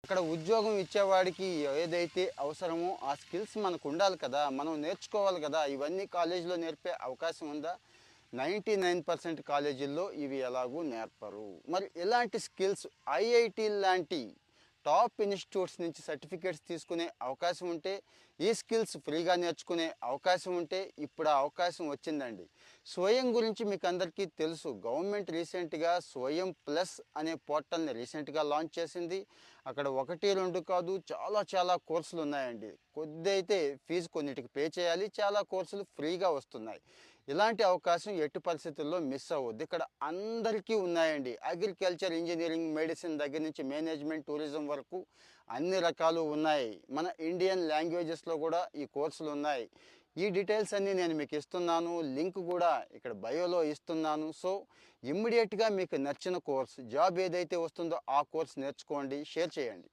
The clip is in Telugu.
అక్కడ ఉద్యోగం ఇచ్చేవాడికి ఏదైతే అవసరమో ఆ స్కిల్స్ మనకు ఉండాలి కదా, మనం నేర్చుకోవాలి కదా. ఇవన్నీ కాలేజీలో నేర్పే అవకాశం ఉందా? 99% కాలేజీల్లో ఇవి ఎలాగూ నేర్పరు. మరి ఇలాంటి స్కిల్స్ ఐఐటి లాంటి టాప్ ఇన్స్టిట్యూట్స్ నుంచి సర్టిఫికేట్స్ తీసుకునే అవకాశం ఉంటే, ఈ స్కిల్స్ ఫ్రీగా నేర్చుకునే అవకాశం ఉంటే ఇప్పుడు ఆ అవకాశం వచ్చిందండి. స్వయం గురించి మీకు అందరికీ తెలుసు. గవర్నమెంట్ రీసెంట్గా స్వయం ప్లస్ అనే పోర్టల్ని రీసెంట్గా లాంచ్ చేసింది. అక్కడ ఒకటి రెండు కాదు, చాలా చాలా కోర్సులు ఉన్నాయండి. కొద్ది అయితే ఫీజు కొన్నిటికి పే చేయాలి, చాలా కోర్సులు ఫ్రీగా వస్తున్నాయి. ఇలాంటి అవకాశం ఎట్టి పరిస్థితుల్లో మిస్ అవ్వద్దు. ఇక్కడ అందరికీ ఉన్నాయండి. అగ్రికల్చర్, ఇంజనీరింగ్, మెడిసిన్ దగ్గర నుంచి మేనేజ్మెంట్, టూరిజం వరకు అన్ని రకాలు ఉన్నాయి. మన ఇండియన్ లాంగ్వేజెస్లో కూడా ఈ కోర్సులు ఉన్నాయి. ఈ డీటెయిల్స్ అన్నీ నేను మీకు ఇస్తున్నాను. లింక్ కూడా ఇక్కడ బయోలో ఇస్తున్నాను. సో ఇమ్మీడియట్గా మీకు నచ్చిన కోర్స్, జాబ్ ఏదైతే వస్తుందో ఆ కోర్స్ నేర్చుకోండి, షేర్ చేయండి.